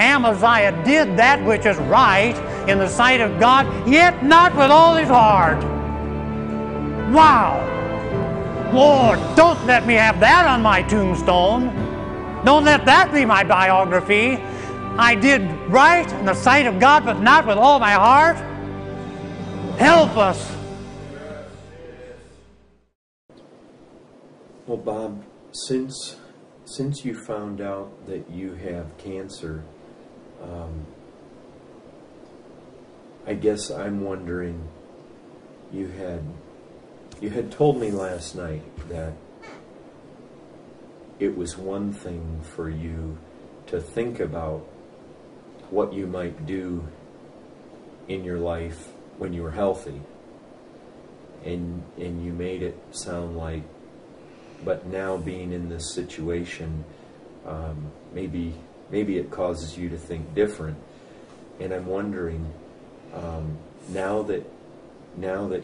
Amaziah did that which is right in the sight of God, yet not with all his heart. Wow! Lord, don't let me have that on my tombstone. Don't let that be my biography. I did right in the sight of God, but not with all my heart. Help us. Well, Bob, since you found out that you have cancer, I guess I'm wondering, you had told me last night that it was one thing for you to think about what you might do in your life when you were healthy, and you made it sound like, but now being in this situation, maybe it causes you to think different. And I'm wondering, now that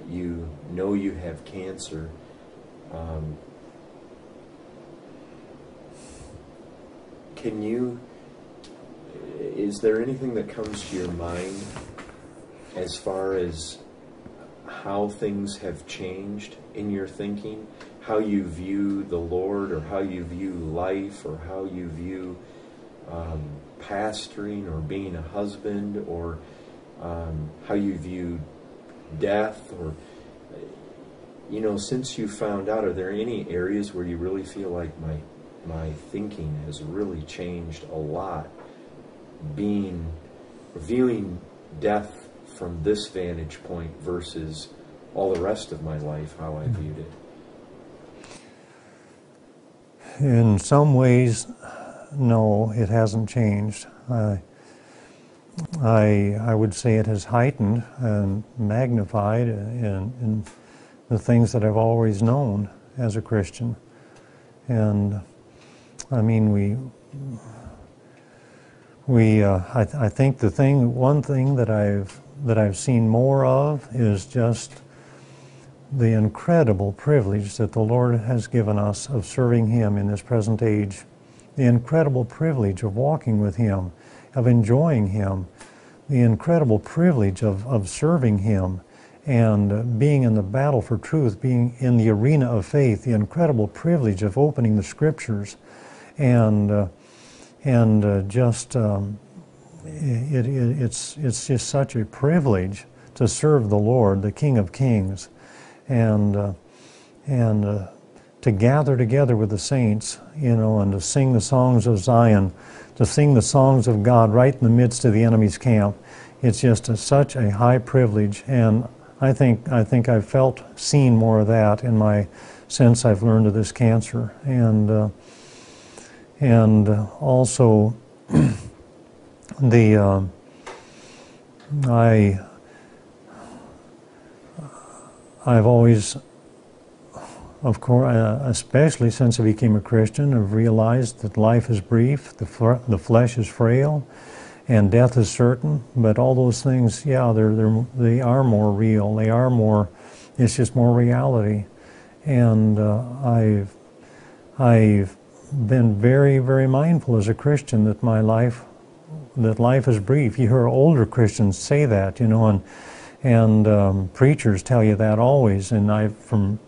you know you have cancer, is there anything that comes to your mind as far as how things have changed in your thinking, how you view the Lord, or how you view life, or how you view pastoring or being a husband, or how you view death, or, you know, since you found out, are there any areas where you really feel like my thinking has really changed a lot, viewing death from this vantage point versus all the rest of my life, how I viewed it? In some ways, no, it hasn't changed. I would say it has heightened and magnified in the things that I've always known as a Christian. And I mean, I think one thing that I've seen more of is just the incredible privilege that the Lord has given us of serving Him in this present age, the incredible privilege of walking with Him, of enjoying Him, the incredible privilege of serving Him and being in the battle for truth, being in the arena of faith, the incredible privilege of opening the Scriptures, and just it's just such a privilege to serve the Lord, the King of Kings, and to gather together with the saints, you know, and to sing the songs of Zion, to sing the songs of God right in the midst of the enemy's camp. It's just such a high privilege, and I think I've seen more of that since I've learned of this cancer, and also I've always, of course, especially since I became a Christian, I've realized that life is brief, the flesh is frail, and death is certain. But all those things, yeah, they are more real. They are more. It's just more reality. And I've been very, very mindful as a Christian that life is brief. You hear older Christians say that, you know, and preachers tell you that always. And from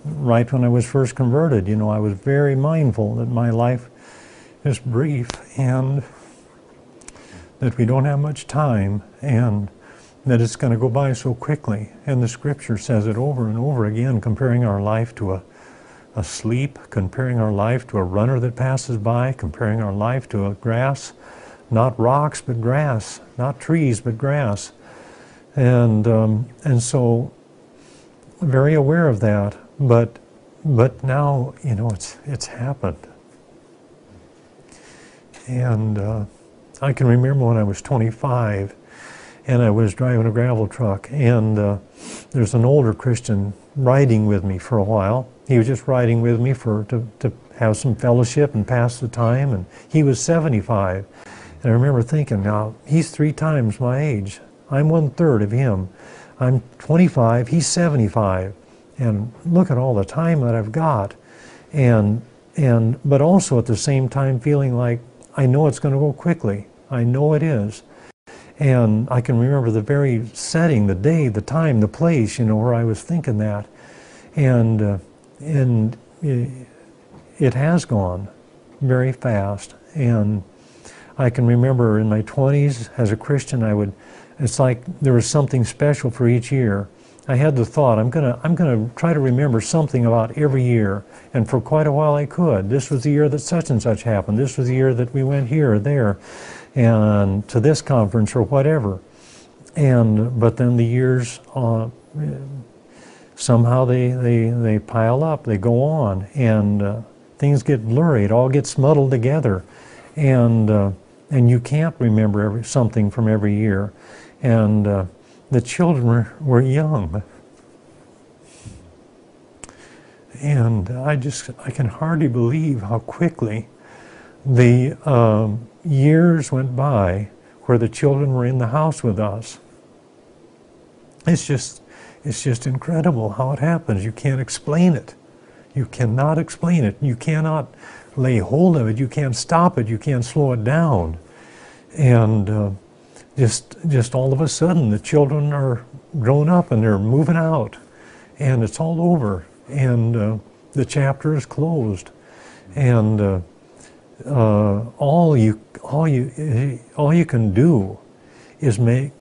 right when I was first converted, you know, I was very mindful that my life is brief and that we don't have much time and that it's going to go by so quickly. And the Scripture says it over and over again, comparing our life to a sleep, comparing our life to a runner that passes by, comparing our life to a grass, not rocks but grass, not trees but grass. And so very aware of that, but now, you know, it's happened. And I can remember when I was 25 and I was driving a gravel truck, and there's an older Christian riding with me for a while. He was just riding with me to have some fellowship and pass the time, and he was 75. And I remember thinking, now, he's 3 times my age. I'm 1/3 of him. I'm 25, he's 75. And look at all the time that I've got. But also at the same time feeling like I know it's going to go quickly. I know it is. And I can remember the very setting, the day, the time, the place, where I was thinking that. And it has gone very fast. And I can remember in my 20s as a Christian, it's like there was something special for each year. I had the thought, I'm gonna try to remember something about every year. And for quite a while I could. This was the year that such and such happened. This was the year that we went here or there, and to this conference or whatever. But then the years, somehow they pile up, they go on, and things get blurry, it all gets muddled together. And you can't remember something from every year. And the children were young. And I can hardly believe how quickly the years went by where the children were in the house with us. It's just incredible how it happens. You can't explain it. You cannot explain it. You cannot lay hold of it. You can't stop it. You can't slow it down. And just all of a sudden, the children are grown up and they're moving out, and it's all over, and the chapter is closed, and all you can do is make